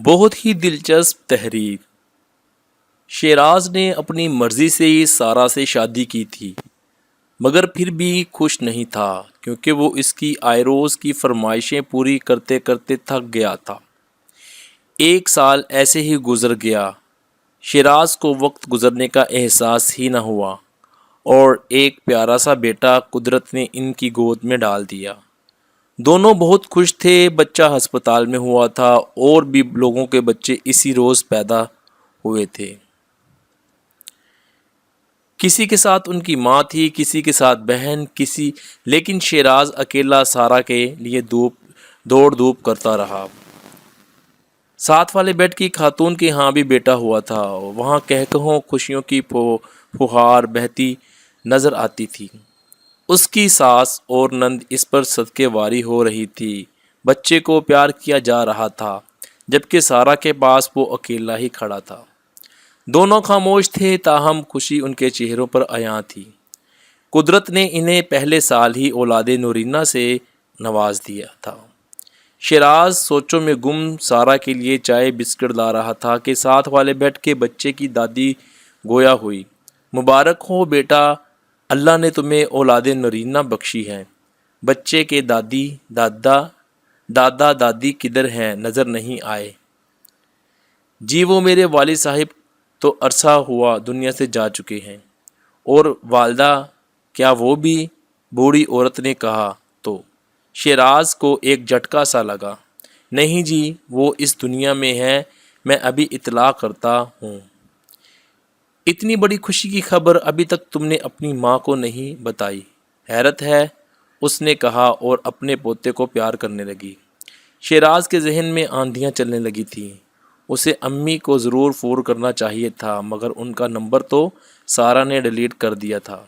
بہت ہی دلچسپ تحریر۔ شیراز نے اپنی مرضی سے ہی سارا سے شادی کی تھی، مگر پھر بھی خوش نہیں تھا کیونکہ وہ اس کی آئے روز کی فرمائشیں پوری کرتے کرتے تھک گیا تھا۔ 1 سال ایسے ہی گزر گیا۔ شیراز کو وقت گزرنے کا احساس ہی نہ ہوا اور ایک پیارا سا بیٹا قدرت نے ان کی گود میں ڈال دیا۔ دونوں بہت خوش تھے۔ بچہ ہسپتال میں ہوا تھا اور بھی لوگوں کے بچے اسی روز پیدا ہوئے تھے۔ کسی کے ساتھ ان کی ماں تھی، کسی کے ساتھ بہن، لیکن شیراز اکیلا سارا کے لیے دوڑ دھوپ کرتا رہا۔ ساتھ والے بیڈ کی خاتون کے ہاں بھی بیٹا ہوا تھا۔ وہاں کہکہوں خوشیوں کی پھوہار بہتی نظر آتی تھی۔ اس کی ساس اور نند اس پر صدقے واری ہو رہی تھی۔ بچے کو پیار کیا جا رہا تھا جبکہ سارا کے پاس وہ اکیلا ہی کھڑا تھا۔ دونوں خاموش تھے تاہم خوشی ان کے چہروں پر عیاں تھی۔ قدرت نے انہیں پہلے سال ہی اولاد نورینہ سے نواز دیا تھا۔ شیراز سوچوں میں گم سارا کے لیے چائے بسکٹ لا رہا تھا کہ ساتھ والے بیٹھ کے بچے کی دادی گویا ہوئی۔ مبارک ہو بیٹا، اللہ نے تمہیں اولاد نورینہ بخشی ہے۔ بچے کے دادا دادی کدھر ہیں، نظر نہیں آئے؟ جی وہ میرے والد صاحب تو عرصہ ہوا دنیا سے جا چکے ہیں۔ اور والدہ، کیا وہ بھی؟ بوڑھی عورت نے کہا تو شیراز کو ایک جھٹکا سا لگا۔ نہیں جی، وہ اس دنیا میں ہے، میں ابھی اطلاع کرتا ہوں۔ اتنی بڑی خوشی کی خبر ابھی تک تم نے اپنی ماں کو نہیں بتائی؟ حیرت ہے، اس نے کہا اور اپنے پوتے کو پیار کرنے لگی۔ شیراز کے ذہن میں آندھیاں چلنے لگی تھیں۔ اسے امی کو ضرور فون کرنا چاہیے تھا مگر ان کا نمبر تو سارا نے ڈیلیٹ کر دیا تھا۔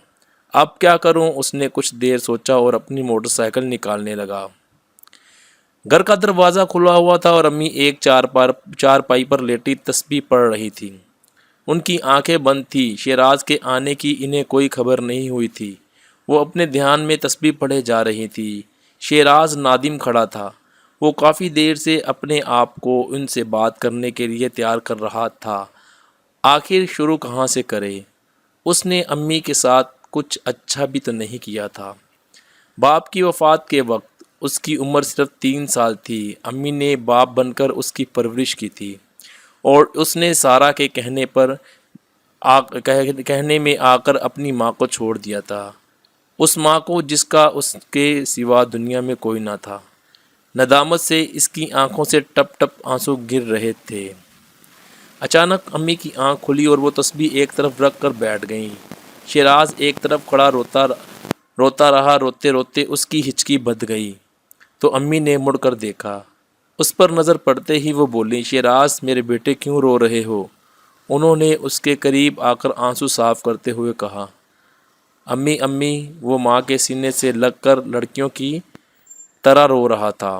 اب کیا کروں؟ اس نے کچھ دیر سوچا اور اپنی موٹر سائیکل نکالنے لگا۔ گھر کا دروازہ کھلا ہوا تھا اور امی ایک چارپائی پر لیٹی تسبیح پڑھ رہی تھی۔ ان کی آنکھیں بند تھی۔ شیراز کے آنے کی انہیں کوئی خبر نہیں ہوئی تھی۔ وہ اپنے دھیان میں تسبیح پڑھے جا رہی تھی۔ شیراز نادم کھڑا تھا۔ وہ کافی دیر سے اپنے آپ کو ان سے بات کرنے کے لیے تیار کر رہا تھا۔ آخر شروع کہاں سے کرے؟ اس نے امی کے ساتھ کچھ اچھا بھی تو نہیں کیا تھا۔ باپ کی وفات کے وقت اس کی عمر صرف 3 سال تھی۔ امی نے باپ بن کر اس کی پرورش کی تھی اور اس نے سارا کے کہنے میں آ کر اپنی ماں کو چھوڑ دیا تھا۔ اس ماں کو جس کا اس کے سوا دنیا میں کوئی نہ تھا۔ ندامت سے اس کی آنکھوں سے ٹپ ٹپ آنسو گر رہے تھے۔ اچانک امی کی آنکھ کھلی اور وہ تسبیح ایک طرف رکھ کر بیٹھ گئیں۔ شیراز ایک طرف کھڑا روتا رہا۔ روتے روتے اس کی ہچکی بندھ گئی تو امی نے مڑ کر دیکھا۔ اس پر نظر پڑتے ہی وہ بولی، شیراز میرے بیٹے کیوں رو رہے ہو؟ انہوں نے اس کے قریب آ کر آنسو صاف کرتے ہوئے کہا، امی وہ ماں کے سینے سے لگ کر لڑکیوں کی طرح رو رہا تھا۔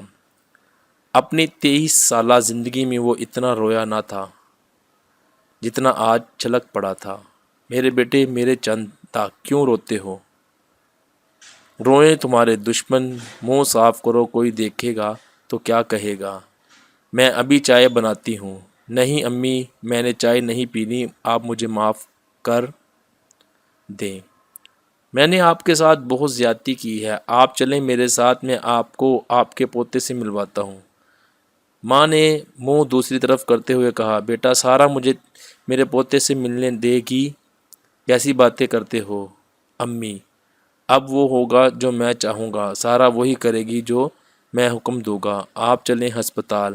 اپنی 23 سالہ زندگی میں وہ اتنا رویا نہ تھا جتنا آج چھلک پڑا تھا۔ میرے بیٹے میرے چندا کیوں روتے ہو؟ روئیں تمہارے دشمن، منہ صاف کرو، کوئی دیکھے گا تو کیا کہے گا؟ میں ابھی چائے بناتی ہوں۔ نہیں امی، میں نے چائے نہیں پینی، آپ مجھے معاف کر دیں۔ میں نے آپ کے ساتھ بہت زیادتی کی ہے، آپ چلیں میرے ساتھ، میں آپ کو آپ کے پوتے سے ملواتا ہوں۔ ماں نے منہ دوسری طرف کرتے ہوئے کہا، بیٹا سارا مجھے میرے پوتے سے ملنے دے گی؟ کیسی باتیں کرتے ہو امی؟ اب وہ ہوگا جو میں چاہوں گا، سارا وہی کرے گی جو میں حکم دوں گا۔ آپ چلیں ہسپتال،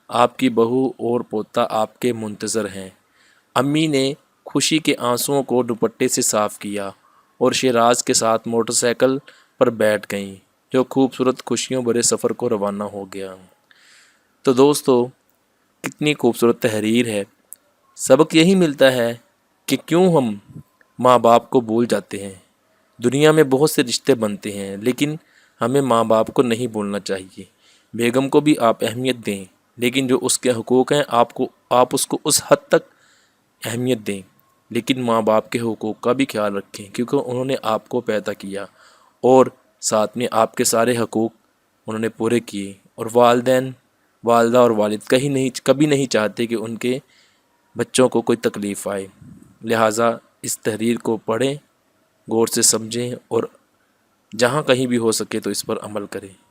آپ کی بہو اور پوتا آپ کے منتظر ہیں۔ امی نے خوشی کے آنسوؤں کو دوپٹے سے صاف کیا اور شیراز کے ساتھ موٹر سائیکل پر بیٹھ گئیں جو خوبصورت خوشیوں بھرے سفر کو روانہ ہو گیا۔ تو دوستو، کتنی خوبصورت تحریر ہے۔ سبق یہی ملتا ہے کہ کیوں ہم ماں باپ کو بھول جاتے ہیں۔ دنیا میں بہت سے رشتے بنتے ہیں لیکن ہمیں ماں باپ کو نہیں بھولنا چاہیے۔ بیگم کو بھی آپ اہمیت دیں لیکن جو اس کے حقوق ہیں آپ اس کو اس حد تک اہمیت دیں، لیکن ماں باپ کے حقوق کا بھی خیال رکھیں کیونکہ انہوں نے آپ کو پیدا کیا اور ساتھ میں آپ کے سارے حقوق انہوں نے پورے کیے۔ اور والدین والدہ اور والد کبھی نہیں چاہتے کہ ان کے بچوں کو کوئی تکلیف آئے، لہٰذا اس تحریر کو پڑھیں، غور سے سمجھیں اور جہاں کہیں بھی ہو سکے تو اس پر عمل کریں۔